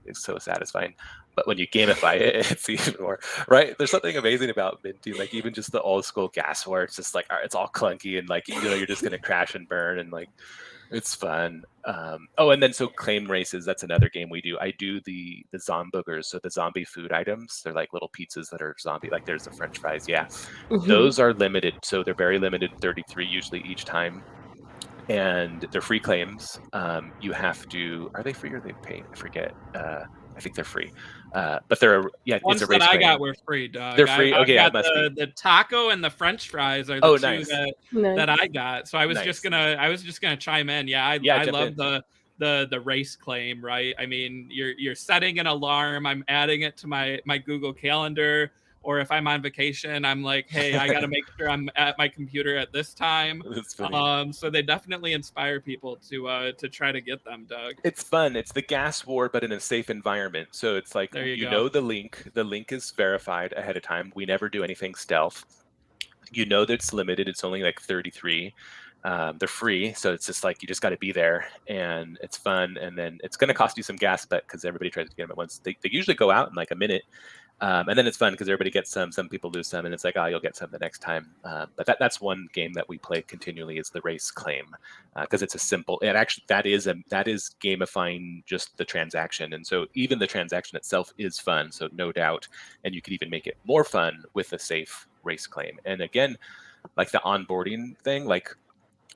It's so satisfying. But when you gamify it, it's even more, right? There's something amazing about minting, like even just the old school gas war. It's just like, it's all clunky and like, you're just going to crash and burn, and like, it's fun. And then so claim races, that's another game we do. I do the Boogers, so the zombie food items. They're like little pizzas that are zombie, like there's the French fries. Yeah. Those are limited. So they're very limited, 33 usually each time. And they're free claims. You have to, are they free or they pay? I forget. I think they're free. But they're Ones it's a race that I claim. got were free, dog. They're free. I Okay, got it must be. the taco and the French fries are the two Nice. that I got. So I was Nice. just gonna chime in. I love the race claim, right? I mean, you're setting an alarm. I'm adding it to my Google Calendar. Or if I'm on vacation, I'm like, hey, I got to make sure I'm at my computer at this time. That's funny. So they definitely inspire people to try to get them, Doug. It's fun. It's the gas war, but in a safe environment. So it's like, you know the link. The link is verified ahead of time. We never do anything stealth. You know that it's limited. It's only like 33. They're free, so it's just like you just got to be there, and it's fun. And then it's going to cost you some gas, but because everybody tries to get them at once, they usually go out in like a minute. And then it's fun because everybody gets some people lose some, and it's like, you'll get some the next time. But that's one game that we play continually is the race claim, because it's a simple, and actually that is gamifying just the transaction. And so even the transaction itself is fun, so no doubt. And you could even make it more fun with a safe race claim. And again, like the onboarding thing, like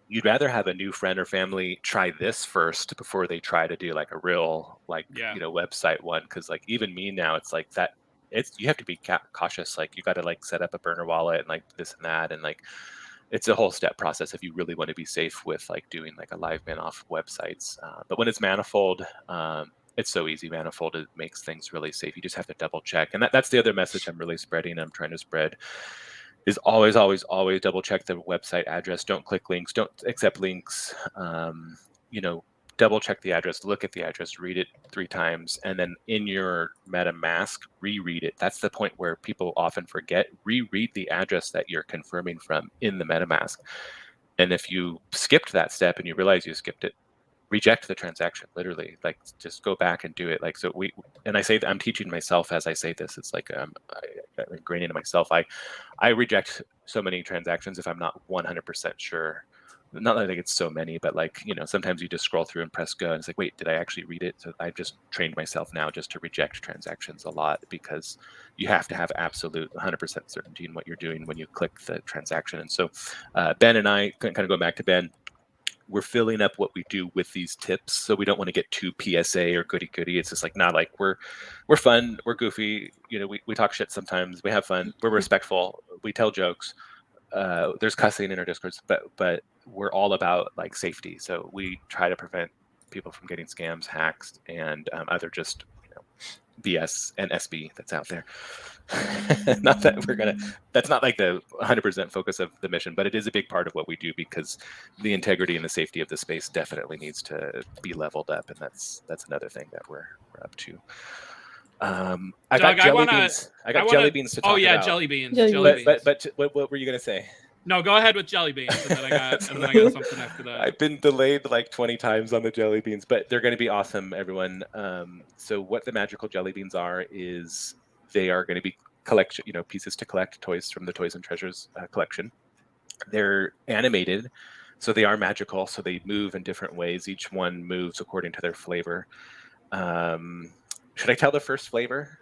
you'd rather have a new friend or family try this first before they try to do like a real website one. Because like even me now, it's like that. You have to be cautious. Like you got to like set up a burner wallet and like this and that, and like it's a whole step process if you really want to be safe with like doing like a live man off websites. But when it's Manifold, it's so easy. Manifold, it makes things really safe. You just have to double check, and that's the other message I'm really spreading. I'm trying to spread is always double check the website address. Don't click links. Don't accept links. Double check the address, look at the address, read it 3 times, and then in your MetaMask, reread it. That's the point where people often forget. Reread the address that you're confirming from in the MetaMask. And if you skipped that step and you realize you skipped it, reject the transaction, literally. Like just go back and do it. Like, so I say that I'm teaching myself as I say this. It's like I'm ingraining into myself. I reject so many transactions if I'm not 100% sure. Not that I think it's so many, but like, sometimes you just scroll through and press go and it's like, wait, did I actually read it? So I've just trained myself now just to reject transactions a lot, because you have to have absolute 100% certainty in what you're doing when you click the transaction. And so Ben and I, kind of going back to Ben, we're filling up what we do with these tips. So we don't want to get too PSA or goody. It's just like, not like we're fun, we're goofy. We talk shit sometimes, we have fun, we're respectful, we tell jokes. There's cussing in our discords, but we're all about like safety. So we try to prevent people from getting scams, hacks, and other just BS and SB that's out there. Not that that's not like the 100% focus of the mission, but it is a big part of what we do, because the integrity and the safety of the space definitely needs to be leveled up, and that's another thing that we're up to. I got jelly beans. I got jelly beans to talk about. Oh yeah, jelly beans. But what were you gonna say? No, go ahead with jelly beans, and then I got something after that. I've been delayed like 20 times on the jelly beans, but they're going to be awesome, everyone. So what the magical jelly beans are is they are going to be collection, pieces to collect, toys from the Toys and Treasures collection. They're animated, so they are magical. So they move in different ways. Each one moves according to their flavor. Should I tell the first flavor?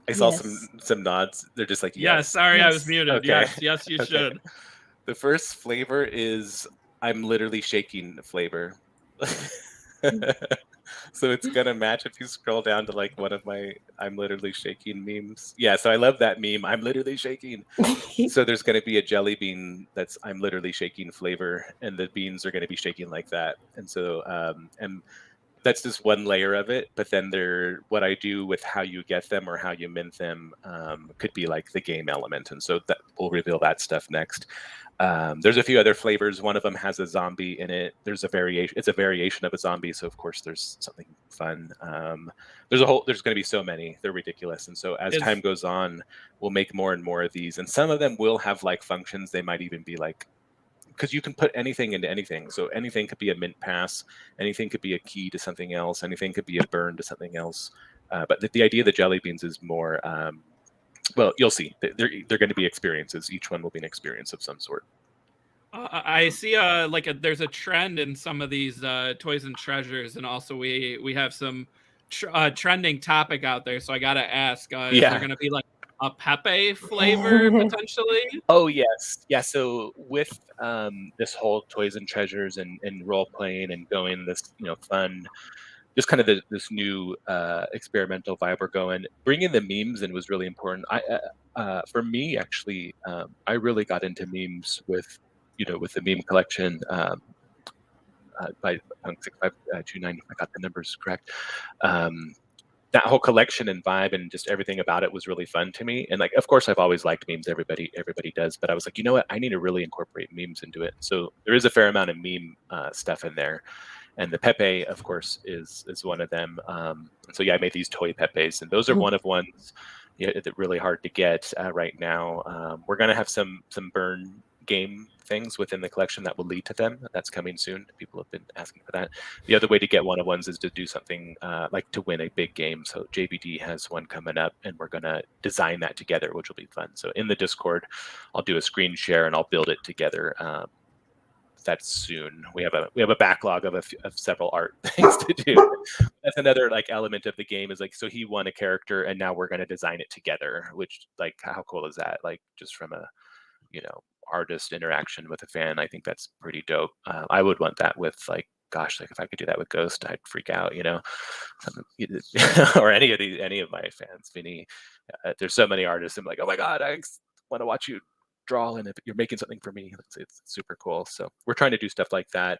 I saw some nods. They're just like, yes. Sorry, I was muted. Okay. Yes, you should. The first flavor is I'm literally shaking flavor. So it's gonna match if you scroll down to like one of my I'm literally shaking memes. Yeah, so I love that meme. I'm literally shaking. So there's gonna be a jelly bean that's I'm literally shaking flavor, and the beans are gonna be shaking like that. And so and that's just one layer of it. But then what I do with how you get them or how you mint them could be like the game element. And so that we'll reveal that stuff next. There's a few other flavors. One of them has a zombie in it. There's a variation. It's a variation of a zombie. So of course there's something fun. There's going to be so many. They're ridiculous. And so as time goes on, we'll make more and more of these. And some of them will have like functions. They might even be like, because you can put anything into anything. So anything could be a mint pass, anything could be a key to something else, anything could be a burn to something else. But the idea of the jelly beans is more, well, you'll see. They're going to be experiences. Each one will be an experience of some sort. I see there's a trend in some of these toys and treasures, and also we have some trending topic out there. So I gotta ask, is there going to be like a Pepe flavor potentially? Oh yes, yeah. So with this whole toys and treasures and role playing and going this fun, just kind of this new experimental vibe we're going. Bringing the memes in was really important. For me actually, I really got into memes with the meme collection by Punk 6529. If I got the numbers correct. That whole collection and vibe and just everything about it was really fun to me. And like, of course, I've always liked memes. Everybody does. But I was like, you know what? I need to really incorporate memes into it. So there is a fair amount of meme stuff in there. And the Pepe, of course, is one of them. So yeah, I made these toy Pepes, and those are one of ones that really hard to get right now. We're gonna have some burn game things within the collection that will lead to them. That's coming soon. People have been asking for that. The other way to get one of ones is to do something like to win a big game. So JBD has one coming up, and we're gonna design that together, which will be fun. So in the Discord, I'll do a screen share and I'll build it together. That's soon. We have a backlog of several art things to do. That's another like element of the game is like, so he won a character and now we're going to design it together, which like, how cool is that? Like just from a, artist interaction with a fan, I think that's pretty dope. I would want that with like, gosh, like if I could do that with Ghost, I'd freak out, or any of my fans, Vinny. There's so many artists. I'm like, oh my God, I want to watch you draw, and if you're making something for me, it's super cool. So we're trying to do stuff like that.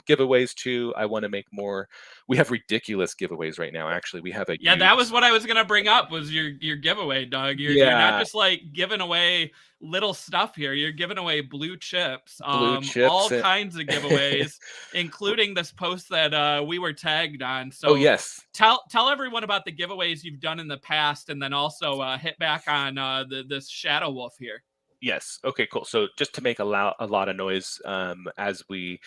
Giveaways too. I want to make more. We have ridiculous giveaways right now. Actually, we have that was what I was gonna bring up was your giveaway, Doug. You're not just like giving away little stuff here. You're giving away blue chips, all kinds of giveaways, including this post that we were tagged on. So yes, tell everyone about the giveaways you've done in the past, and then also hit back on this Shadow Wolf here. Yes. Okay, cool. So just to make a lot of noise as we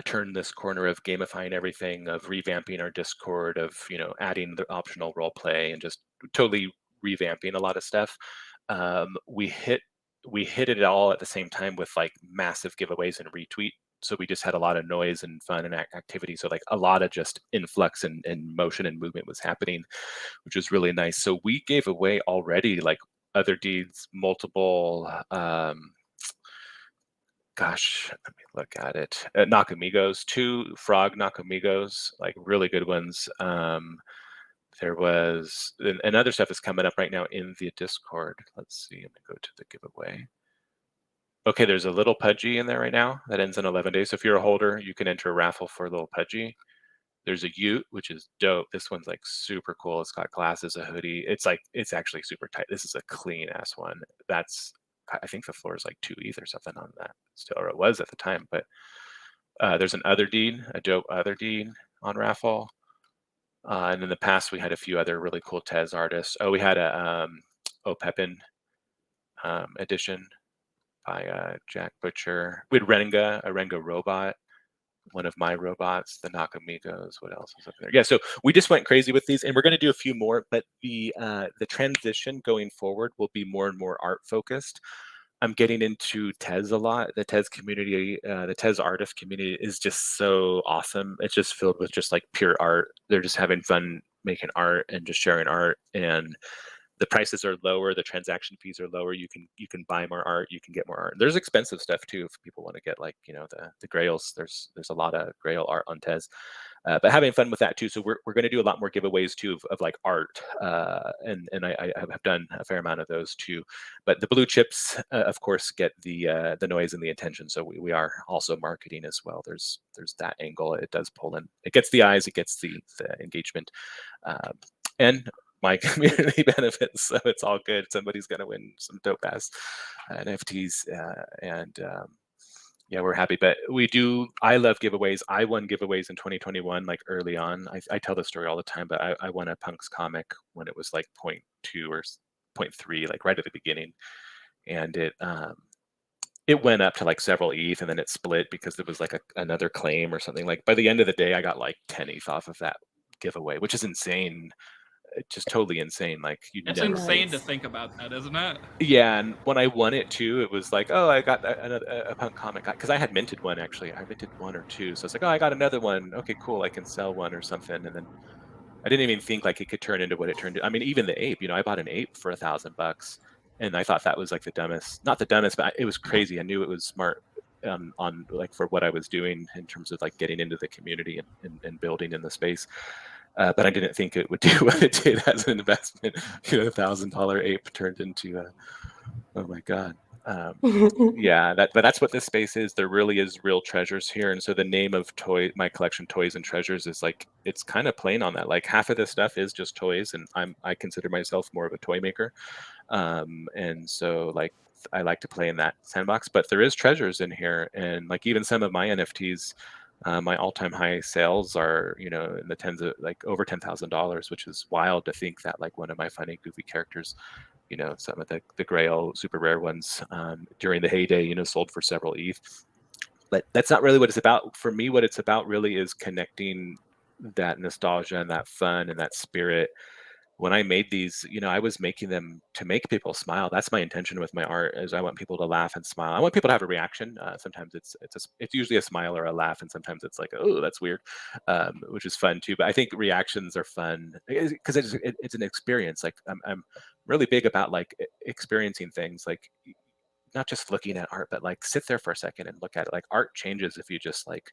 turn this corner of gamifying everything, of revamping our Discord, of adding the optional role play, and just totally revamping a lot of stuff. We hit it all at the same time with like massive giveaways and retweet. So we just had a lot of noise and fun and activity. So like a lot of just influx and motion and movement was happening, which was really nice. So we gave away already like other deeds, multiple, gosh, let me look at it. Nakamigos, 2 frog Nakamigos, like really good ones. There was, and other stuff is coming up right now in the Discord. Let's see, I'm gonna go to the giveaway. Okay, there's a little Pudgy in there right now that ends in 11 days. So if you're a holder, you can enter a raffle for a little Pudgy. There's a Ute, which is dope. This one's like super cool. It's got glasses, a hoodie. It's actually super tight. This is a clean ass one. I think the floor is like 2 ETH or something on that still, or it was at the time. But there's an other deed, a dope other deed on raffle. And in the past, we had a few other really cool Tez artists. Oh, we had a Pepin edition by Jack Butcher. We had a Renga robot. One of my robots, the Nakamigos. What else is up there? Yeah, so we just went crazy with these, and we're going to do a few more. But the transition going forward will be more and more art focused. I'm getting into Tez a lot. The Tez community, the Tez artist community, is just so awesome. It's just filled with just like pure art. They're just having fun making art and just sharing art, and the prices are lower, the transaction fees are lower. You can buy more art, you can get more art. There's expensive stuff too if people want to get like, you know, the grails. There's a lot of grail art on Tez. But having fun with that too. So we're going to do a lot more giveaways too of like art, and I have done a fair amount of those too. But the blue chips, of course, get the noise and the attention. So we are also marketing as well. There's that angle. It does pull in. It gets the eyes. It gets the engagement, and my community benefits. So it's all good. Somebody's going to win some dope ass NFTs, and yeah, we're happy. But I love giveaways. I won giveaways in 2021, like early on. I tell this story all the time, but I won a Punks comic when it was like 0.2 or 0.3, like right at the beginning. And it went up to like several ETH, and then it split because there was like another claim or something. Like by the end of the day, I got like 10 ETH off of that giveaway, which is insane. Just totally insane. Like it's insane to think about that, isn't it? Yeah, and when I won it too, it was like, oh, I got a punk comic because I had minted one actually. I minted one or two, so it's like, oh, I got another one. Okay, cool. I can sell one or something, and then I didn't even think like it could turn into what it turned. I mean, even the ape. You know, I bought an ape for $1,000, and I thought that was like the dumbest. Not the dumbest, but it was crazy. I knew it was smart on like for what I was doing in terms of like getting into the community and building in the space. But I didn't think it would do what it did as an investment. You know, $1,000 ape turned into oh my God. Yeah, but that's what this space is. There really is real treasures here. And so the name of my collection, Toys and Treasures, is like, it's kind of playing on that. Like half of this stuff is just toys, and I consider myself more of a toy maker. And so like I like to play in that sandbox, but there is treasures in here. And like even some of my NFTs, my all-time high sales are, you know, in the tens of like over $10,000, which is wild to think that like one of my funny, goofy characters, you know, some of the grail super rare ones during the heyday, you know, sold for several ETH. But that's not really what it's about. For me, what it's about really is connecting that nostalgia and that fun and that spirit. When I made these, you know, I was making them to make people smile. That's my intention with my art, is I want people to laugh and smile. I want people to have a reaction. Sometimes it's usually a smile or a laugh, and sometimes it's like, oh, that's weird, which is fun too. But I think reactions are fun because it's an experience. Like I'm really big about like experiencing things, like not just looking at art, but like sit there for a second and look at it. Like art changes if you just like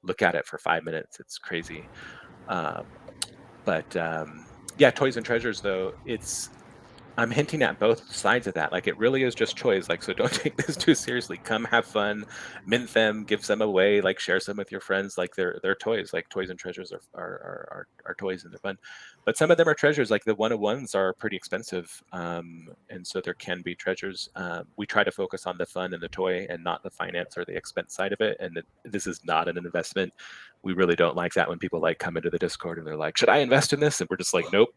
look at it for 5 minutes. It's crazy. Yeah, Toys and Treasures though, I'm hinting at both sides of that. Like it really is just toys. Like, so don't take this too seriously. Come have fun, mint them, give them away, like share some with your friends. Like they're toys. Like Toys and Treasures are toys and they're fun. But some of them are treasures. Like the 101s are pretty expensive. And so there can be treasures. We try to focus on the fun and the toy and not the finance or the expense side of it. And this is not an investment. We really don't like that when people like come into the Discord and they're like, should I invest in this? And we're just like, nope.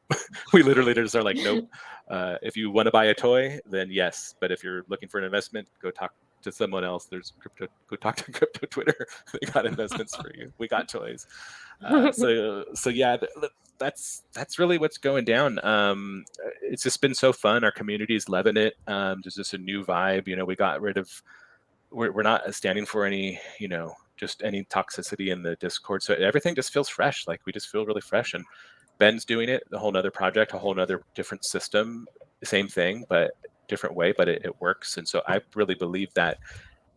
We literally just are like, nope. If you want to buy a toy, then yes. But if you're looking for an investment, go talk to someone else. There's crypto. Go talk to Crypto Twitter. They got investments for you. We got toys. So yeah, that's really what's going down. It's just been so fun. Our community is loving it. There's just a new vibe. You know, we got rid of. We're not standing for any, you know, just any toxicity in the Discord. So everything just feels fresh. Like we just feel really fresh. And Ben's doing it, a whole nother project, a whole nother different system, same thing, but different way, but it works. And so I really believe that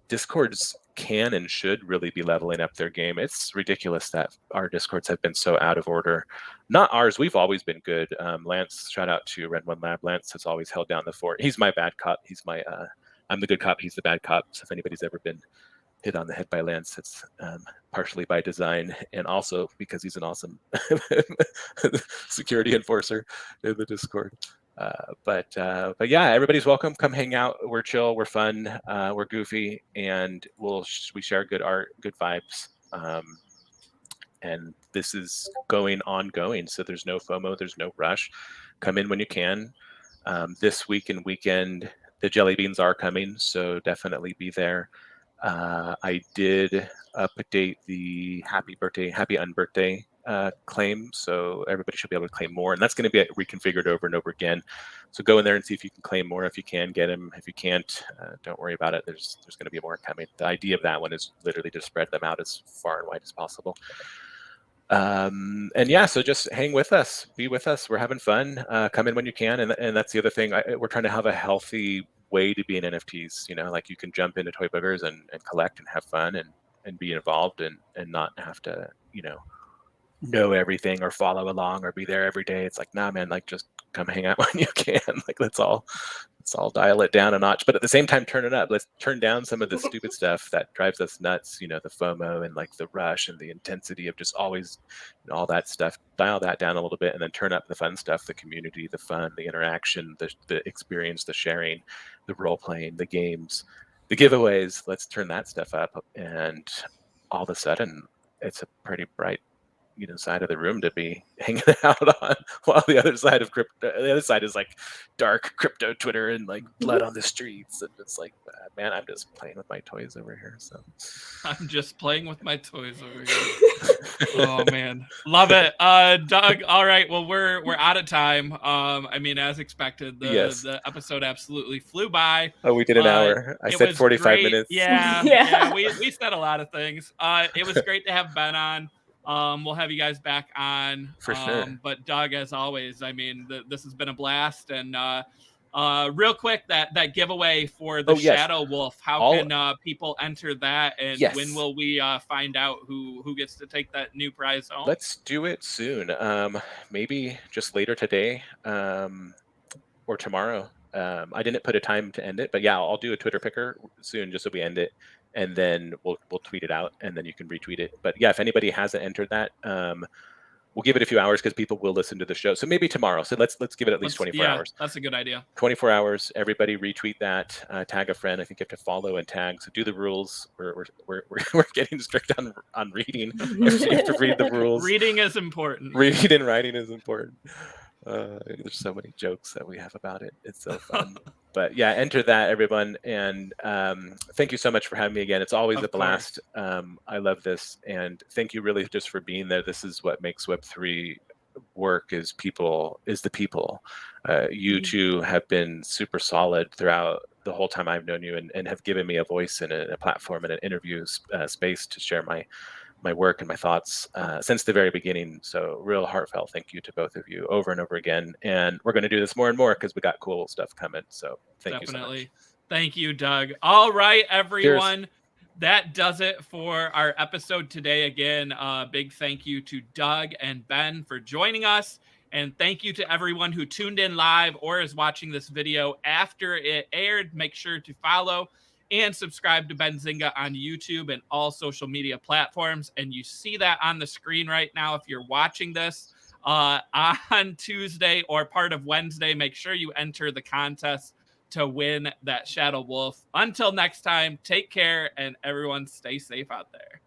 Discords can and should really be leveling up their game. It's ridiculous that our Discords have been so out of order. Not ours. We've always been good. Lance, shout out to Red One Lab. Lance has always held down the fort. He's my bad cop. He's my, I'm the good cop. He's the bad cop. So if anybody's ever been hit on the head by Lance, it's partially by design and also because he's an awesome security enforcer in the Discord. But yeah, everybody's welcome. Come hang out. We're chill. We're fun. We're goofy, and we share good art, good vibes. And this is ongoing. So there's no FOMO. There's no rush. Come in when you can. This week and weekend, the jelly beans are coming, so definitely be there. I did update the happy unbirthday claim, so everybody should be able to claim more, and that's going to be reconfigured over and over again. So go in there and see if you can claim more. If you can, get them. If you can't, don't worry about it. There's going to be more coming. The idea of that one is literally to spread them out as far and wide as possible. And yeah, so just hang with us, be with us. We're having fun. Come in when you can. And that's the other thing. We're trying to have a healthy way to be in NFTs. You know, like you can jump into Toy Boogers and collect and have fun and be involved and not have to, you know everything or follow along or be there every day. It's like, nah, man, like just come hang out when you can. Like let's all dial it down a notch, but at the same time turn it up. Let's turn down some of the stupid stuff that drives us nuts, you know, the FOMO and like the rush and the intensity of just always, you know, all that stuff. Dial that down a little bit and then turn up the fun stuff, the community, the fun, the interaction, the experience, the sharing, the role playing, the games, the giveaways. Let's turn that stuff up, and all of a sudden it's a pretty bright, you know, side of the room to be hanging out on, while the other side of crypto, the other side is like dark crypto Twitter and like blood on the streets, and it's like, man, I'm just playing with my toys over here. So I'm just playing with my toys over here. Oh man, love it. Doug, all right, well we're out of time. I mean, as expected, the episode absolutely flew by. Oh, we did an hour. I said 45 great. minutes. Yeah, we said a lot of things. It was great to have Ben on. We'll have you guys back on for sure. But Doug, as always, I mean, this has been a blast. And real quick, that giveaway for the Shadow Wolf, how can people enter that, and when will we find out who gets to take that new prize home? Let's do it soon. Maybe just later today or tomorrow. I didn't put a time to end it, but yeah, I'll do a Twitter picker soon just so we end it, and then we'll tweet it out, and then you can retweet it. But yeah, if anybody hasn't entered that, we'll give it a few hours because people will listen to the show. So maybe tomorrow. So let's give it at least 24 hours. That's a good idea. 24 hours. Everybody retweet that. Tag a friend. I think you have to follow and tag. So do the rules. We're getting strict on reading. You have to read the rules. Reading is important. Reading and writing is important. There's so many jokes that we have about it. It's so fun. But yeah, enter that, everyone. And thank you so much for having me again. It's always a blast. I love this. And thank you really just for being there. This is what makes Web3 work, is the people. You two have been super solid throughout the whole time I've known you, and have given me a voice and a platform and an interview space to share my work and my thoughts since the very beginning. So real heartfelt thank you to both of you over and over again. And we're going to do this more and more because we got cool stuff coming. So thank you so much. Thank you, Doug. All right, everyone. Cheers. That does it for our episode today. Again, big thank you to Doug and Ben for joining us. And thank you to everyone who tuned in live or is watching this video after it aired. Make sure to follow and subscribe to Benzinga on YouTube and all social media platforms. And you see that on the screen right now if you're watching this on Tuesday or part of Wednesday. Make sure you enter the contest to win that Shadow Wolf. Until next time, take care, and everyone stay safe out there.